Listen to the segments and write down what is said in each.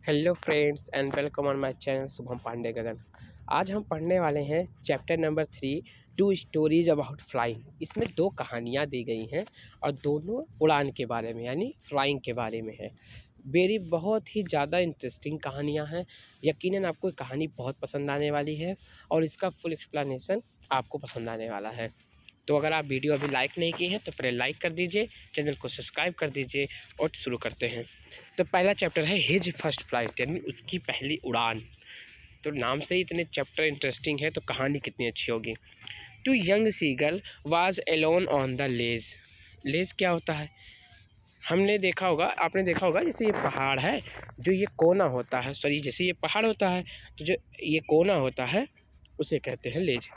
Hello friends and welcome on my channel Shubham Pandey Gagan. आज हम पढ़ने वाले हैं chapter number 3 two stories about flying. इसमें दो कहानियाँ दी गई हैं और दोनों उड़ान के बारे में यानी फ्लाइंग के बारे में है। मेरी बहुत ही ज़्यादा इंटरेस्टिंग कहानियाँ हैं। यकीनन आपको ये कहानी बहुत पसंद आने वाली है और इसका फुल एक्सप्लेनेशन आपको पसंद आने वाला है। तो अगर आप वीडियो अभी लाइक नहीं किए हैं तो पहले लाइक कर दीजिए, चैनल को सब्सक्राइब कर दीजिए और शुरू करते हैं। तो पहला चैप्टर है हिज फर्स्ट फ्लाइट यानी उसकी पहली उड़ान। तो नाम से ही इतने चैप्टर इंटरेस्टिंग है तो कहानी कितनी अच्छी होगी। Two young seagull was alone on the ledge. Ledge क्या होता है? हमने देखा होगा, आपने देखा होगा, जैसे ये पहाड़ है, जो ये कोना होता है, सॉरी जैसे ये पहाड़ होता है तो जो ये कोना होता है उसे कहते हैं लेज।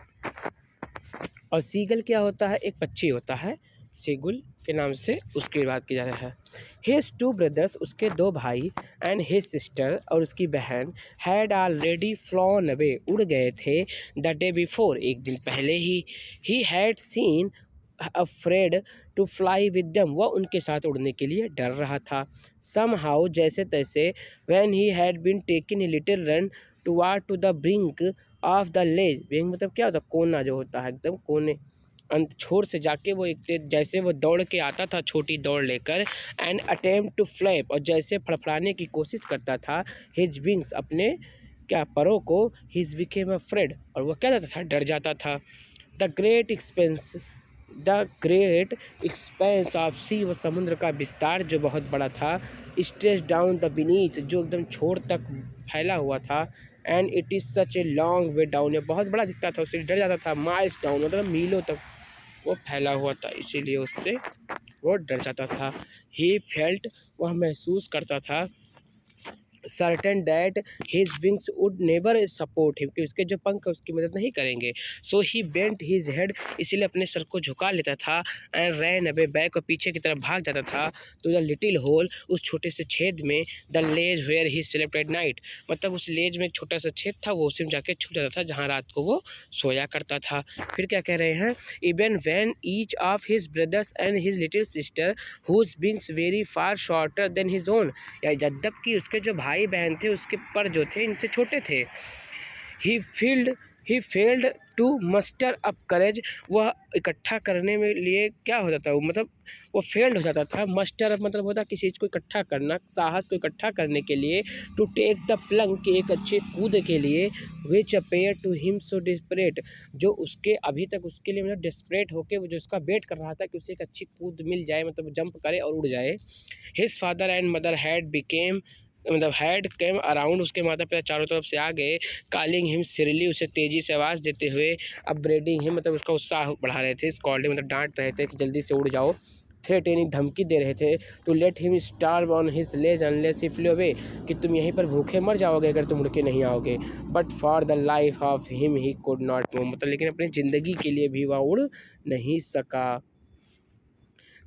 और सीगल क्या होता है? एक पक्षी होता है, सीगुल के नाम से उसकी बात की जा रहा है। हिज टू ब्रदर्स, उसके दो भाई, एंड हिज सिस्टर और उसकी बहन, हैड ऑलरेडी फ्लॉन अवे, उड़ गए थे, द डे बिफोर, एक दिन पहले ही had seen afraid to fly with them, वह उनके साथ उड़ने के लिए डर रहा था। सम हाउ, जैसे तैसे, when he had been taken a little run to the brink of the ledge. Brink मतलब क्या होता है? कोना जो होता है, एकदम कोने अंत छोर से जाके वो एक जैसे वो दौड़ के आता था छोटी दौड़ लेकर, एंड अटेम्प्ट टू फ्लैप, और जैसे फड़फड़ाने की कोशिश करता था, हिज विंग्स, अपने क्या परों को, हिज बिकेम अफ्रेड, और वो क्या जाता था? डर जाता था। The great expanse the great expanse of sea, वो समुद्र का विस्तार जो बहुत बड़ा था, स्ट्रेच डाउन द बीनीथ, जो एकदम छोर तक फैला हुआ था, and it is such a long way down, ये बहुत बड़ा दिखता था, उससे डर जाता था। माइल्स डाउन मतलब मीलों तक वो फैला हुआ था, इसीलिए उससे वो डर जाता था। ही फेल्ट, वह महसूस करता था, certain that his wings would never support him, कि उसके जो पंख उसकी मदद नहीं करेंगे। सो ही बेंट हिज हेड, इसीलिए अपने सर को झुका लेता था, एंड रैन अवे बैक, और पीछे की तरफ भाग जाता था, टू द लिटिल होल, उस छोटे से छेद में, the ledge where he slept at night, मतलब उस लेज में एक छोटा सा छेद था, वो उसी में जाके छुप जाता था जहाँ रात को वो सोया करता था। फिर क्या कह रहे हैं? Even when each of his brothers and his little sister whose wings very far shorter than his own, या यद्यपि उसके जो भाई बहन थे उसके पर जो थे इनसे छोटे थे। He failed to muster up करेज, वह इकट्ठा करने में लिए क्या हो जाता है, मतलब वो फेल्ड हो जाता था। मस्टर अप मतलब होता है किसी चीज़ को इकट्ठा करना, साहस को इकट्ठा करने के लिए। टू टेक द प्लंग, के एक अच्छे कूद के लिए। Which appear to him so desperate, जो उसके अभी तक उसके लिए मतलब डिस्परेट होके वो जो उसका वेट कर रहा था कि उसे एक अच्छी कूद मिल जाए, मतलब जंप करे और उड़ जाए। His father and mother had became, मतलब हैड केम अराउंड, उसके माता पिता चारों तरफ से आ गए, कॉलिंग हिम सिरली, उसे तेजी से आवाज़ देते हुए, अपब्रेडिंग हिम मतलब उसका उत्साह बढ़ा रहे थे, स्कॉल्डिंग मतलब डांट रहे थे कि जल्दी से उड़ जाओ, थ्रेटनिंग धमकी दे रहे थे, to let him starve on his ledge unless he flee away, कि तुम यहीं पर भूखे मर जाओगे अगर तुम उड़ के नहीं आओगे। But for the life of him he could not move, मतलब लेकिन अपनी ज़िंदगी के लिए भी वह उड़ नहीं सका।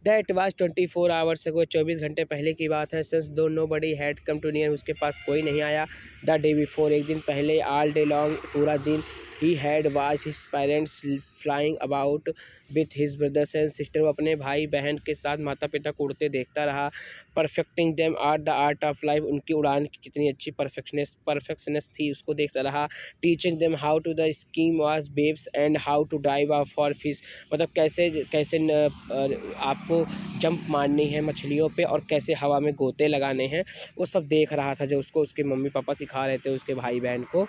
दैट वाज 24 आवर्स अगो, 24 घंटे पहले की बात है। Since though nobody had come to near, उसके पास कोई नहीं आया। द डे बिफोर, एक दिन पहले, ऑल डे लॉन्ग, पूरा दिन, he had watch his parents flying about with his brothers and sister, वो अपने भाई बहन के साथ माता पिता को उड़ते देखता रहा। Perfecting them art, the art of life, उनकी उड़ान की कितनी अच्छी परफेक्शनेस थी उसको देखता रहा। Teaching them how to the skim was waves and how to dive of for fish, मतलब कैसे कैसे आपको जंप मारनी है मछलियों पे और कैसे हवा में गोते लगाने हैं, वो सब देख रहा था जो उसको उसके मम्मी पापा सिखा रहे थे उसके भाई बहन को।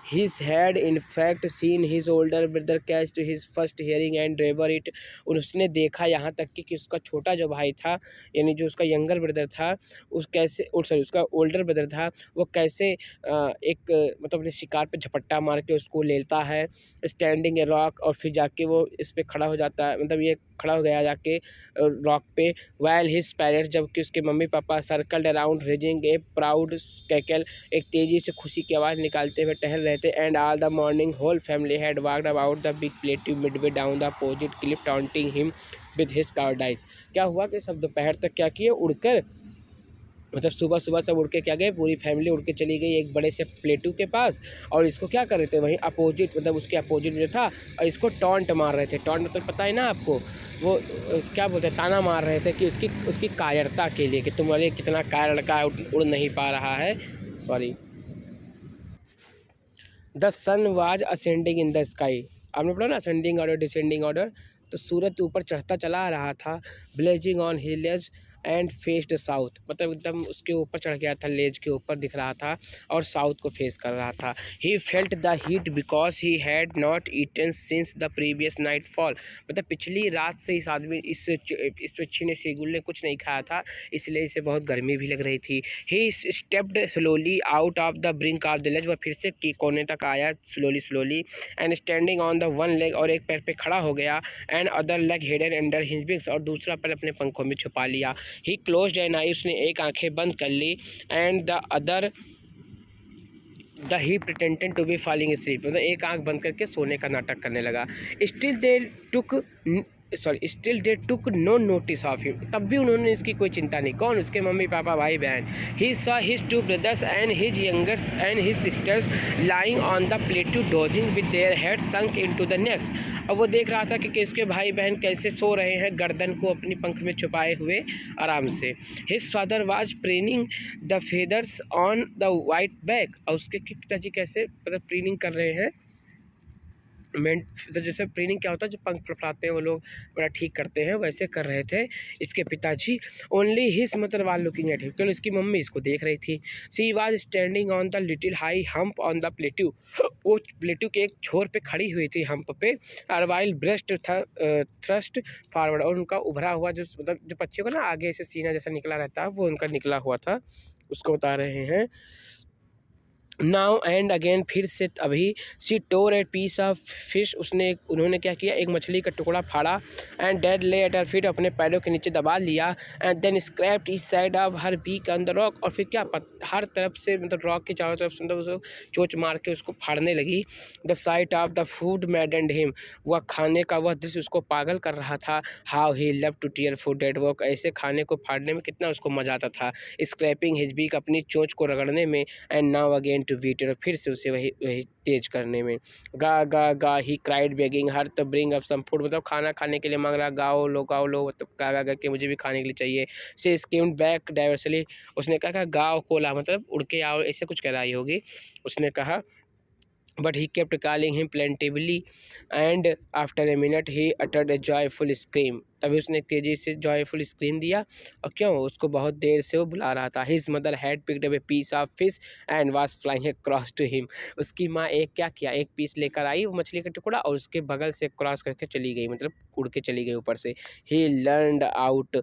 His had in fact seen his older brother catch to his first hearing and deliver it, और उसने देखा यहाँ तक कि उसका छोटा जो भाई था, यानी जो उसका यंगर ब्रदर था, उस कैसे सॉरी उसका ओल्डर ब्रदर था, वो कैसे मतलब अपने शिकार पे झपट्टा मार के उसको लेता है, स्टैंडिंग ए रॉक, और फिर जाके वो इस पे खड़ा हो जाता है, मतलब ये खड़ा हो गया जाके रॉक पे। वाइल हिज पेरेंट्स, जबकि उसके mummy papa, circled around raising ए प्राउड कैकल, एक तेज़ी से खुशी की आवाज़ निकालते हुए टहल रहे थे। And all the morning whole family had walked about the big plateau midway down the opposite cliff taunting him with his cowardice, क्या हुआ कि सब दोपहर तक क्या किए? उड़कर मतलब सुबह सुबह सब उड़ के क्या गए, पूरी फैमिली उड़ के चली गई एक बड़े से प्लेटू के पास, और इसको क्या कर रहे थे वहीं अपोजिट, मतलब उसके अपोजिट जो था, और इसको टॉन्ट मार रहे थे। टॉन्ट मतलब पता है ना आपको, वो क्या बोलते हैं, ताना मार रहे थे कि उसकी उसकी कायरता के लिए, कि तुम्हारे कितना कायर लड़का है, उड़ नहीं पा रहा है। Sorry. The sun was ascending in the sky. आपने पढ़ा ना, असेंडिंग ऑर्डर डिसेंडिंग ऑर्डर। तो सूरज ऊपर चढ़ता चला रहा था। Blazing on his ledge and faced south, मतलब एकदम उसके ऊपर चढ़ गया था, लेज के ऊपर दिख रहा था और साउथ को फेस कर रहा था। He felt the heat because he had not eaten since the previous nightfall, मतलब पिछली रात से इस आदमी इस पक्षी ने, सीगुल ने कुछ नहीं खाया था, इसलिए इसे बहुत गर्मी भी लग रही थी। He stepped slowly out of the brink of the ledge, वह फिर से कोने तक आया slowly slowly, and standing on the one leg, और एक पैर पे खड़ा हो गया, and other leg hidden under his wings, और दूसरा पैर अपने पंखों में छुपा लिया। ही क्लोज्ड एन आई, उसने एक आंखें बंद कर ली, and the other he pretended to be falling sleep, मतलब एक आंख बंद करके सोने का नाटक करने लगा। Still they took no notice of him, तब भी उन्होंने इसकी कोई चिंता नहीं। कौन? उसके मम्मी पापा भाई बहन। ही saw his two brothers and his youngers and his sisters lying on the प्लेटू dosing with their head sunk into the next, अब वो देख रहा था कि इसके भाई बहन कैसे सो रहे हैं, गर्दन को अपनी पंख में छुपाए हुए आराम से। His father was preening the feathers on the white back, और उसके पिताजी कैसे मतलब प्रीनिंग कर रहे हैं, तो जैसे प्रीनिंग क्या होता है, जो पंख फड़फड़ाते हैं वो लोग बड़ा ठीक करते हैं, वैसे कर रहे थे इसके पिताजी। Only his mother was looking at him, केवल इसकी मम्मी इसको देख रही थी। She was standing on the little high hump on the plateau, वो प्लेट्यू के एक छोर पे खड़ी हुई थी, हम्प पे, और वाइल ब्रेस्ट थ्रस्ट फॉरवर्ड, और उनका उभरा हुआ जो मतलब जो पक्षियों का ना आगे से सीना जैसा निकला रहता है, वो उनका निकला हुआ था, उसको बता रहे हैं। नाउ एंड अगेन, फिर से अभी। She tore a piece of fish, उन्होंने क्या किया, एक मछली का टुकड़ा फाड़ा, and dead lay at her feet, अपने पैरों के नीचे दबा लिया, and then scraped each side of her beak on the rock, और फिर क्या हर तरफ से मतलब रॉक के चारों तरफ से मतलब उसको चोंच मार के उसको फाड़ने लगी। The site of the food मैडेंड him, वह खाने का वह दृश्य उसको पागल कर रहा था। How he love to tear food dead, वो ऐसे खाने को फाड़ने में कितना उसको मजा आता था। स्क्रैपिंग हिज बीक, अपनी चोंच को रगड़ने में, and now again to beat, और फिर से उसे वही वही तेज करने में। गा गा गा ही क्राइड बेगिंग हर तो ब्रिंग अप सम फूड, मतलब खाना खाने के लिए मांग रहा, गाओ लो, मतलब गा गा गा के मुझे भी खाने के लिए चाहिए। से स्कीम्ड बैक डाइवर्सली, उसने कहा गाओ कोला, मतलब उड़ के आओ, ऐसे कुछ कह रही होगी उसने कहा। But he kept calling him plaintively, and after a minute he uttered a joyful scream. तभी उसने तेजी से जॉयफुल स्क्रीन दिया, और क्यों, उसको बहुत देर से वो बुला रहा था। His mother had picked up a piece of fish and was flying across to him, उसकी माँ एक क्या किया, एक पीस लेकर आई वो मछली का टुकड़ा, और उसके बगल से क्रॉस करके चली गई, मतलब उड़ के चली गई ऊपर से। He learned out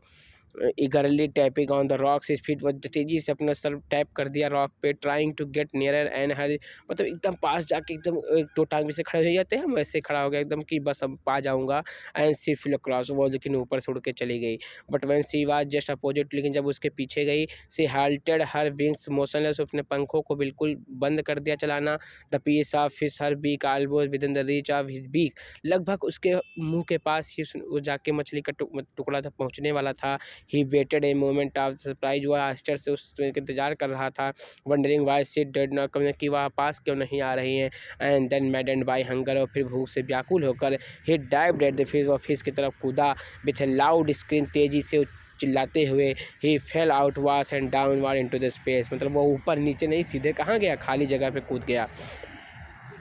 eagerly tapping on the rocks, his feet, वो तेजी से अपना सर टैप कर दिया रॉक पे, trying to get nearer and her, मतलब एकदम पास जाके एकदम दो टांग में से खड़े हो जाते हैं हम, वैसे खड़ा हो गया एकदम कि बस अब पा जाऊंगा। एंड सी फ्लो क्रॉस, वो लेकिन ऊपर से उड़ के चली गई। But when she was just opposite, लेकिन जब उसके पीछे गई, सी हाल्टेड हर विंग्स मोशनलेस, अपने पंखों को बिल्कुल बंद कर दिया चलाना। The piece of fish her beak almost within the reach of his beak, लगभग उसके मुंह के पास ही वो जाके मछली का टुकड़ा था पहुंचने वाला था। He waited a moment of surprise, वह आश्चर्य से उस इंतजार कर रहा था। Wondering why she did not coming, कि वह पास क्यों नहीं आ रही हैं। And then maddened by hunger, और फिर भूख से व्याकुल होकर he dived at the fish, और फिश की तरफ कूदा। विथ ए लाउड स्क्रीम, तेजी से चिल्लाते हुए। ही फेल आउट वास and downward into the space, मतलब वो ऊपर नीचे नहीं, सीधे कहाँ गया, खाली जगह पे कूद गया।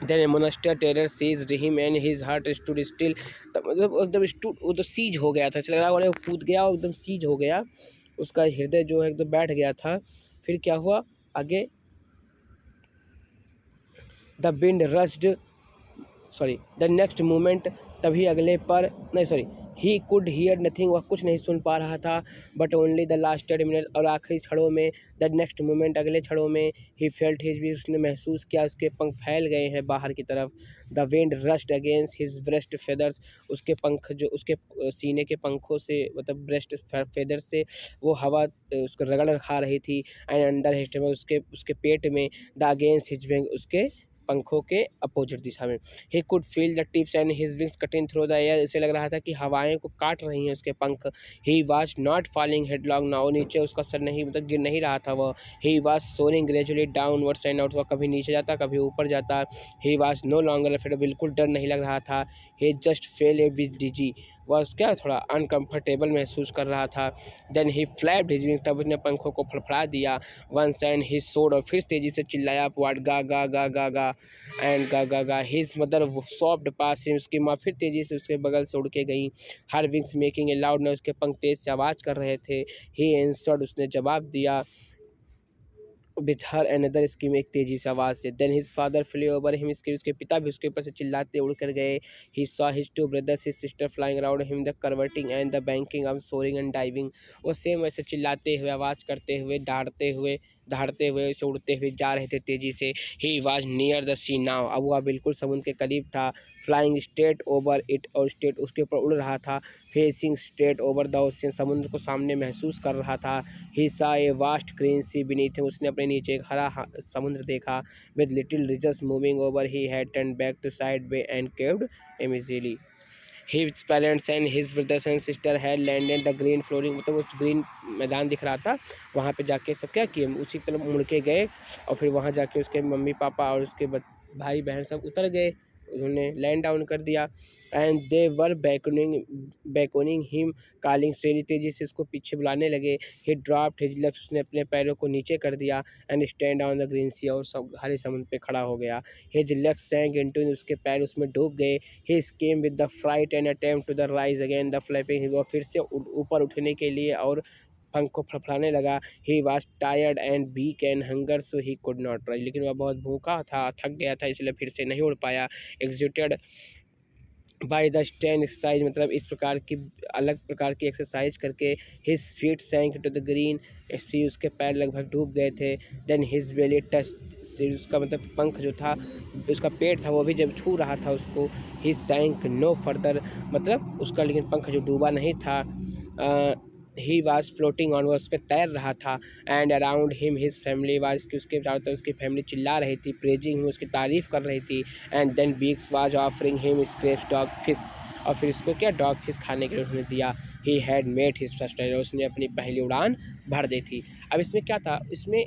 Then a monster terror seized him and his heart stood still, मतलब एकदम स्टूड, वो तो सीज हो गया था, चल रहा वो कूद गया और एकदम सीज हो गया, उसका हृदय जो है एकदम बैठ गया था। फिर क्या हुआ आगे, the wind rushed, sorry the next moment, तभी अगले पर नहीं sorry, he could hear nothing, वह कुछ नहीं सुन पा रहा था। But only the last minute, और आखिरी क्षणों में, द नेक्स्ट मोमेंट, अगले क्षणों में, ही फेल्ट हिज भी, उसने महसूस किया उसके पंख फैल गए हैं बाहर की तरफ। The wind rushed against his breast feathers, उसके पंख जो उसके सीने के पंखों से मतलब ब्रेस्ट फेदर से वो हवा उसको रगड़ खा रही थी। एंड अंडर हिज, उसके उसके पेट में, द अगेंस्ट हिज विंग, उसके पंखों के अपोजिट दिशा में। He could feel the tips and his wings cutting through the air, इसे लग रहा था कि हवाएं को काट रही हैं उसके पंख। He was not falling headlong now, नीचे उसका सर नहीं मतलब गिर नहीं रहा था वह। He was soaring gradually downwards and out, वह कभी नीचे जाता कभी ऊपर जाता। He was no longer afraid, बिल्कुल डर नहीं लग रहा था। He just felt a bit dizzy, वह क्या थोड़ा अनकंफर्टेबल महसूस कर रहा था। Then he flapped his wing, तब उसने पंखों को फड़फड़ा दिया। वंस एंड ही सोड, और फिर तेजी से चिल्लाया अपवार्ड, गा गा गा गा गा एंड गा गा गा। हिज मदर सॉफ्ट पास हिम, उसकी माँ फिर तेजी से उसके बगल से उड़ के गई। हर wings making a loud noise, उसके पंख तेज से आवाज़ कर रहे थे। ही आंसर्ड, उसने जवाब दिया विथ हर अनदर स्कीम, एक तेजी से आवाज़ से। Then his father flew over him, उसके पिता भी उसके ऊपर से चिल्लाते उड़ कर गए। He saw his two brothers his sister flying around him, the curveting and the banking of soaring and diving, वो सेम वैसे चिल्लाते हुए, आवाज़ करते हुए, दहाड़ते हुए ऐसे उड़ते हुए जा रहे थे तेजी से। He was near the sea now, अब वह बिल्कुल समुद्र के करीब था। फ्लाइंग स्ट्रेट ओवर इट, और स्ट्रेट उसके ऊपर उड़ रहा था। Facing straight over the ocean, समुद्र को सामने महसूस कर रहा था। He saw a vast green sea beneath him, उसने अपने नीचे एक हरा समुद्र देखा। With little ripples moving over, he had turned back to sideways and cawed immediately. His parents and his brothers and sister had landed the green flooring, मतलब उस green मैदान दिख रहा था, वहाँ पे जाके सब क्या किए, उसी तरफ मुड़ के गए और फिर वहाँ जाके उसके मम्मी पापा और उसके भाई बहन सब उतर गए, उन्होंने लैंड डाउन कर दिया। And they were beckoning him calling, श्रेणी तेजी से उसको पीछे बुलाने लगे। ही ड्रॉप्ड हिज लेग्स, उसने अपने पैरों को नीचे कर दिया। And stand on the green sea, और सब हरे समुद्र पे खड़ा हो गया। हिज लेग्स सैंक इनटू, उसके पैर उसमें डूब गए। He came with the fright and attempt to the rise again the flapping, वो फिर से ऊपर उठने के लिए और पंख को फड़फड़ाने लगा। He was tired and weak and hunger, so he could not rise, लेकिन वह बहुत भूखा था, थक गया था, इसलिए फिर से नहीं उड़ पाया। Excited by the stand exercise, मतलब इस प्रकार की अलग प्रकार की एक्सरसाइज करके। His feet sank to the green sea, उसके पैर लगभग डूब गए थे। Then his belly touch sea, उसका मतलब पंख जो था, उसका पेट था, वो भी जब छू रहा था उसको। ही सैंक नो फर्दर, मतलब उसका लेकिन पंख जो डूबा नहीं था। ही वाज फ्लोटिंग ऑन, वो उस पर तैर रहा था। And around him his family was, कि उसके चारों तरफ उसकी फैमिली चिल्ला रही थी, प्रेजिंग हिम, उसकी तारीफ कर रही थी। And then beaks was offering him scraps dog fish, और फिर उसको क्या डॉग फिश खाने के लिए उन्होंने दिया। He had made his first, उसने अपनी पहली उड़ान भर दी थी। अब इसमें क्या था, इसमें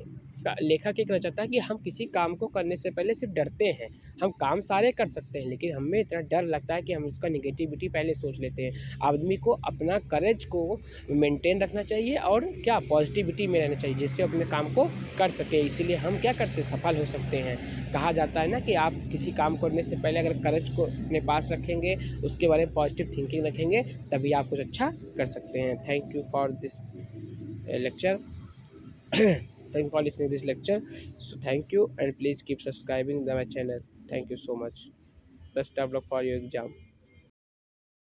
लेखक एक रचता है कि हम किसी काम को करने से पहले सिर्फ डरते हैं। हम काम सारे कर सकते हैं लेकिन हमें इतना डर लगता है कि हम उसका निगेटिविटी पहले सोच लेते हैं। आदमी को अपना करेज को मेंटेन रखना चाहिए और क्या पॉजिटिविटी में रहना चाहिए, जिससे अपने काम को कर सके। इसीलिए हम क्या करते हैं, सफल हो सकते हैं। कहा जाता है ना कि आप किसी काम करने से पहले अगर करेज को अपने पास रखेंगे, उसके बारे में पॉजिटिव थिंकिंग रखेंगे, तभी आप कुछ अच्छा कर सकते हैं। Thank you for this lecture. Thank you for listening to this lecture. So thank you and please keep subscribing to my channel. Thank you so much. Best of luck for your exam.